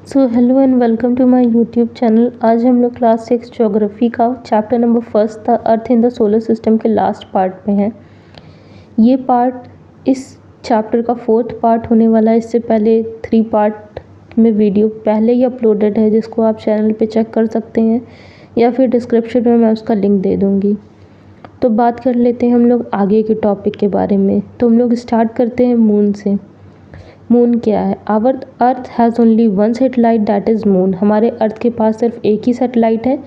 So hello and welcome to my YouTube channel. आज हम लोग क्लास 6 ज्योग्राफी का chapter number first the earth in the solar system के last part पे हैं। ये पार्ट इस चैप्टर का फोर्थ पार्ट होने वाला है। इससे पहले 3 पार्ट में वीडियो पहले ही अपलोडेड है, जिसको आप चैनल पे चेक कर सकते हैं या फिर डिस्क्रिप्शन में मैं उसका लिंक दे दूँगी। तो बात कर लेते हैं हम लोग आगे के टॉपिक के बारे में। तो हम लोग स्टार्ट करते हैं मून से। मून क्या है? Our earth has only one satellite that is moon. हमारे अर्थ के पास सिर्फ एक ही सैटेलाइट है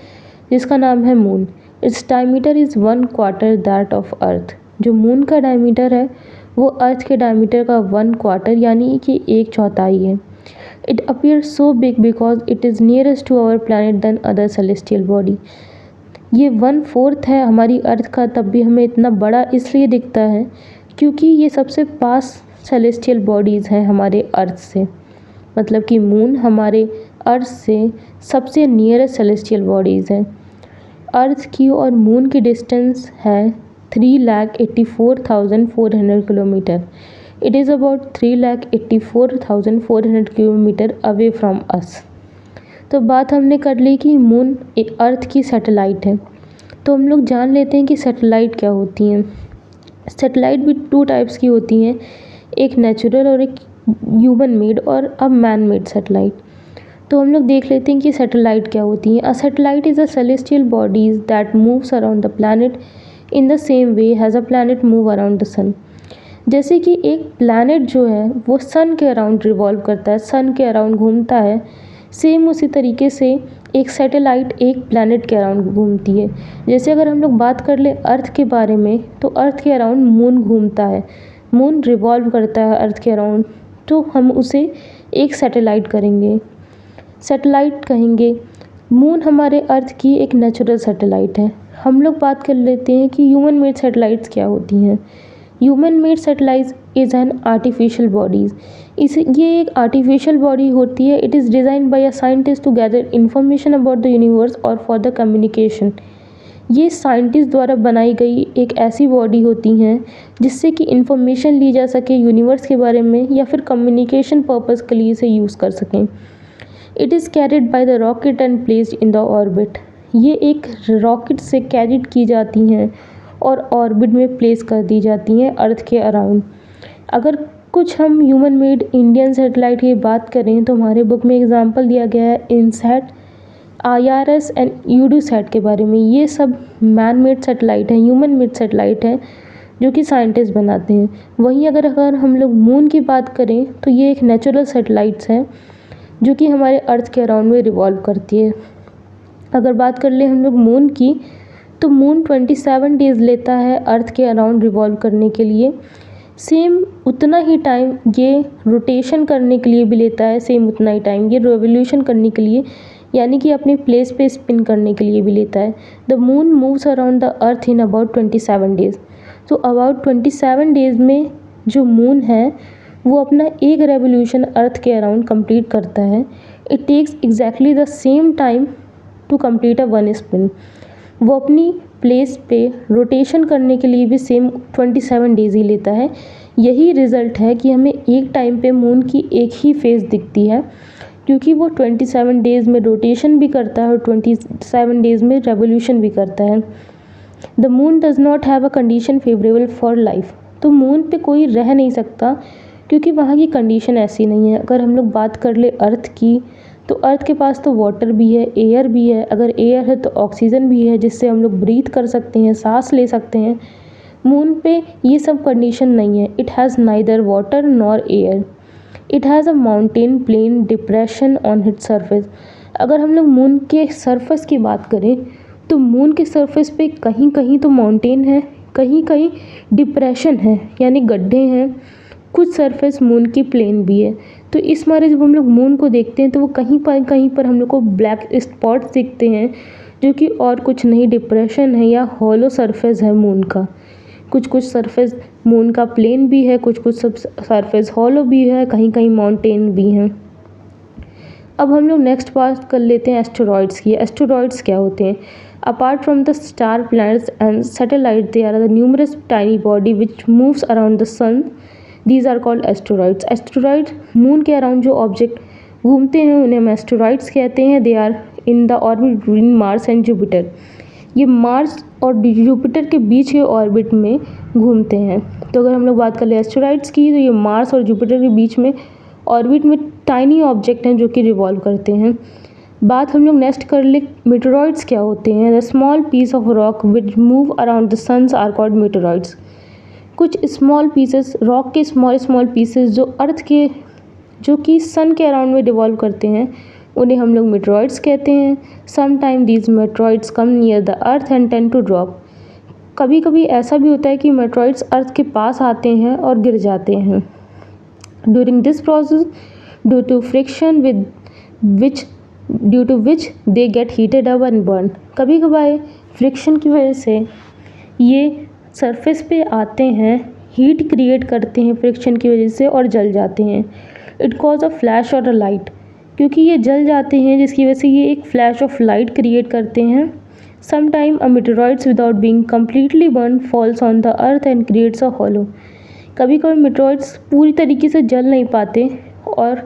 जिसका नाम है moon. Its diameter is 1/4 that of earth. जो मून का डायमीटर है वो अर्थ के डायमीटर का 1/4 यानी कि 1/4 है। It appears so big because it is nearest to our planet then other celestial body. ये 1/4 है हमारी अर्थ का, तब भी हमें इतना बड़ा इसलिए दिखता है क्योंकि ये सबसे पास सेलेस्टियल बॉडीज़ हैं हमारे अर्थ से। मतलब कि मून हमारे अर्थ से सबसे नियरेस्ट सेलेस्टियल बॉडीज़ हैं। अर्थ की और मून की डिस्टेंस है 3,84,400 kilometre. It is about 3,84,400 kilometre away from us. तो बात हमने कर ली कि मून एक अर्थ की सैटेलाइट है। तो हम लोग जान लेते हैं कि सैटेलाइट क्या होती हैं। सैटेलाइट भी 2 टाइप्स की होती हैं, एक नेचुरल और एक ह्यूमन मेड और अब मैन मेड सैटेलाइट। तो हम लोग देख लेते हैं कि सैटेलाइट क्या होती हैं। A satellite is a celestial bodies that moves around the planet in the same way has a planet move around the sun. जैसे कि एक प्लैनेट जो है वो सन के अराउंड रिवॉल्व करता है, सन के अराउंड घूमता है, सेम उसी तरीके से एक सैटेलाइट एक प्लैनेट के अराउंड घूमती है। जैसे अगर हम लोग बात कर ले अर्थ के बारे में, तो अर्थ के अराउंड मून घूमता है, मून रिवॉल्व करता है अर्थ के अराउंड, तो हम उसे एक सैटेलाइट कहेंगे। मून हमारे अर्थ की एक नेचुरल सैटेलाइट है। हम लोग बात कर लेते हैं कि ह्यूमन मेड सैटेलाइट्स क्या होती हैं। Human made satellite is an artificial bodies. ये एक आर्टिफिशियल बॉडी होती है। It is design by a scientist to gather information about the universe और फॉर द कम्युनिकेशन। ये साइंटिस्ट द्वारा बनाई गई एक ऐसी बॉडी होती हैं जिससे कि इंफॉर्मेशन ली जा सके यूनिवर्स के बारे में या फिर कम्युनिकेशन पर्पज़ के लिए इसे यूज़ कर सकें। It is carried by the rocket and placed in the orbit. ये एक रॉकेट से कैरिड की जाती हैं और ऑर्बिट में प्लेस कर दी जाती हैं अर्थ के अराउंड। अगर कुछ हम ह्यूमन मेड इंडियन सैटेलाइट की बात करें तो हमारे बुक में एग्जांपल दिया गया है इनसैट, IRS एंड यूडोसैट के बारे में। ये सब मैन मेड सैटेलाइट हैं, ह्यूमन मेड सैटेलाइट हैं जो कि साइंटिस्ट बनाते हैं। वहीं अगर हम लोग मून की बात करें तो ये एक नेचुरल सैटेलाइट्स है जो कि हमारे अर्थ के अराउंड में रिवॉल्व करती है। अगर बात कर ले हम लोग मून की, तो मून 27 डेज़ लेता है अर्थ के अराउंड रिवॉल्व करने के लिए। सेम उतना ही टाइम ये रोटेशन करने के लिए भी लेता है, सेम उतना ही टाइम ये रेवोल्यूशन करने के लिए यानी कि अपनी प्लेस पे स्पिन करने के लिए भी लेता है। The moon moves around the earth in about 27 days. तो अबाउट 27 डेज़ में जो मून है वो अपना एक रेवोल्यूशन अर्थ के अराउंड कंप्लीट करता है। It takes exactly the same time to complete a one spin. वो अपनी प्लेस पे रोटेशन करने के लिए भी सेम 27 डेज़ ही लेता है। यही रिज़ल्ट है कि हमें एक टाइम पे मून की एक ही फेज़ दिखती है, क्योंकि वो 27 डेज़ में रोटेशन भी करता है और 27 डेज़ में रेवोल्यूशन भी करता है। The moon does not have a condition favourable for life. तो मून पे कोई रह नहीं सकता क्योंकि वहाँ की कंडीशन ऐसी नहीं है। अगर हम लोग बात कर ले अर्थ की, तो अर्थ के पास तो वाटर भी है, एयर भी है। अगर एयर है तो ऑक्सीजन भी है जिससे हम लोग ब्रीथ कर सकते हैं, सांस ले सकते हैं। मून पे ये सब कंडीशन नहीं है। It has neither water nor air. It has a mountain plain depression on its surface. अगर हम लोग मून के सरफेस की बात करें तो मून के सरफेस पे कहीं कहीं तो माउंटेन है, कहीं कहीं डिप्रेशन है यानी गड्ढे हैं, कुछ सरफेस मून की प्लेन भी है। तो इस मारे जब हम लोग मून को देखते हैं तो वो कहीं पर हम लोग को ब्लैक स्पॉट्स दिखते हैं जो कि और कुछ नहीं डिप्रेशन है या हॉलो सरफेस है मून का। कुछ कुछ सरफेस मून का प्लेन भी है, कुछ कुछ सब सरफेस हॉलो भी है, कहीं कहीं माउंटेन भी हैं। अब हम लोग नेक्स्ट बात कर लेते हैं एस्टेरॉइड्स की। एस्टेरॉइड्स क्या होते हैं? Apart from the star, planets and satellite, they are the numerous tiny body which moves around the sun. These are called asteroids. Asteroid moon के अराउंड जो ऑब्जेक्ट घूमते हैं उन्हें हम एस्टेरॉइड्स कहते हैं। They are in the orbit between Mars and Jupiter. ये मार्स और जुपिटर के बीच के ऑर्बिट में घूमते हैं। तो अगर हम लोग बात कर ले एस्टेरॉइड्स की, तो ये मार्स और जुपिटर के बीच में ऑर्बिट में टाइनी ऑब्जेक्ट हैं जो कि रिवॉल्व करते हैं। बात हम लोग नेक्स्ट कर ले मीटेरॉइड्स क्या होते हैं। The small piece of rock which move around the suns are called meteoroids. कुछ स्मॉल पीसेस रॉक के स्मॉल पीसेस जो कि सन के अराउंड में रिवॉल्व करते हैं, उन्हें हम लोग मीटेरॉइड्स कहते हैं। Some time these meteoroids come near the earth and tend to drop. कभी कभी ऐसा भी होता है कि मीटेरॉइड्स अर्थ के पास आते हैं और गिर जाते हैं। During this process due to friction due to which they get heated up and burn. कभी कभार फ्रिक्शन की वजह से ये सरफेस पे आते हैं, हीट क्रिएट करते हैं फ्रिक्शन की वजह से और जल जाते हैं। इट कॉज अ फ्लैश और अ लाइट। क्योंकि ये जल जाते हैं जिसकी वजह से ये एक फ्लैश ऑफ लाइट क्रिएट करते हैं। Some time a meteoroids without being completely burn falls on the earth and creates a hollow. कभी कभी मीटेरॉइड्स पूरी तरीके से जल नहीं पाते और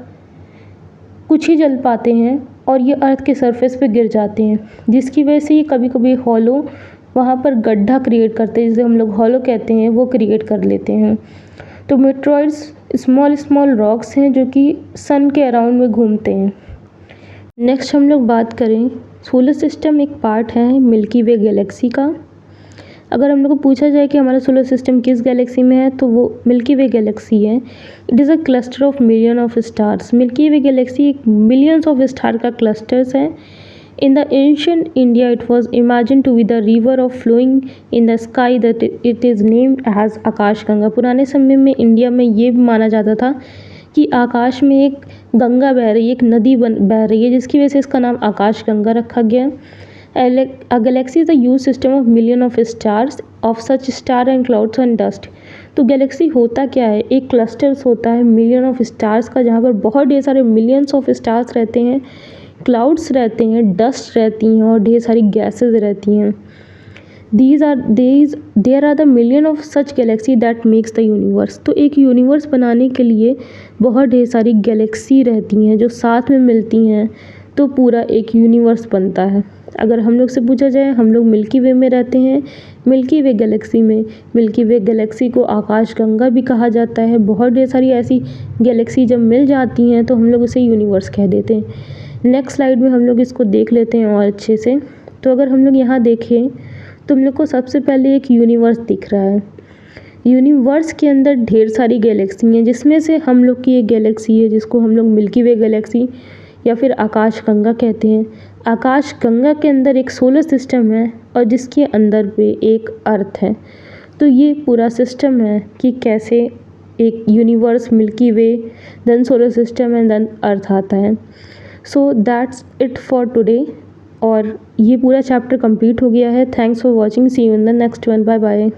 कुछ ही जल पाते हैं और ये अर्थ के सरफेस पे गिर जाते हैं, जिसकी वजह से ये कभी कभी हॉलो वहाँ पर गड्ढा क्रिएट करते हैं, जिसे हम लोग हॉलो कहते हैं, वो क्रिएट कर लेते हैं। तो मीटेरॉइड्स स्मॉल रॉक्स हैं जो कि सन के अराउंड में घूमते हैं। नेक्स्ट हम लोग बात करें, सोलर सिस्टम एक पार्ट है मिल्की वे गैलेक्सी का। अगर हम लोग को पूछा जाए कि हमारा सोलर सिस्टम किस गैलेक्सी में है, तो वो मिल्की वे गैलेक्सी है। It is a cluster of million of stars. Milky Way galaxy एक मिलियंस ऑफ स्टार का क्लस्टर्स है। In the ancient India it was imagine to be the river of flowing in the sky that it is named as Akashganga. पुराने समय में India में ये भी माना जाता था कि आकाश में एक गंगा बह रही है, एक नदी बह रही है, जिसकी वजह से इसका नाम आकाशगंगा रखा गया। A galaxy is a huge system of million of stars of such star and clouds and dust। तो गैलेक्सी होता क्या है, एक क्लस्टर्स होता है मिलियन ऑफ स्टार्स का, जहाँ पर बहुत ढेर सारे मिलियंस ऑफ स्टार्स रहते हैं, क्लाउड्स रहते हैं, डस्ट रहती हैं और ढेर सारी गैसेज रहती हैं। There are the million of such galaxy that makes the universe. तो एक यूनिवर्स बनाने के लिए बहुत ढेर सारी गैलेक्सी रहती हैं जो साथ में मिलती हैं, तो पूरा एक यूनिवर्स बनता है। अगर हम लोग से पूछा जाए, हम लोग मिल्की वे में रहते हैं, मिल्की वे गैलेक्सी में। मिल्की वे गैलेक्सी को आकाशगंगा भी कहा जाता है। बहुत ढेर सारी ऐसी गैलेक्सी जब मिल जाती हैं तो हम लोग उसे यूनिवर्स कह देते हैं। नेक्स्ट स्लाइड में हम लोग इसको देख लेते हैं और अच्छे से। तो अगर हम लोग यहाँ देखें तो हम लोग को सबसे पहले एक यूनिवर्स दिख रहा है। यूनिवर्स के अंदर ढेर सारी गैलेक्सी हैं, जिसमें से हम लोग की एक गैलेक्सी है जिसको हम लोग मिल्की वे गैलेक्सी या फिर आकाशगंगा कहते हैं। आकाशगंगा के अंदर एक सोलर सिस्टम है और जिसके अंदर पे एक अर्थ है। तो ये पूरा सिस्टम है कि कैसे एक universe, milky way, then solar system and then earth आता है। So that's it for today. और ये पूरा चैप्टर कंप्लीट हो गया है। Thanks for watching. See you in the next one. Bye bye.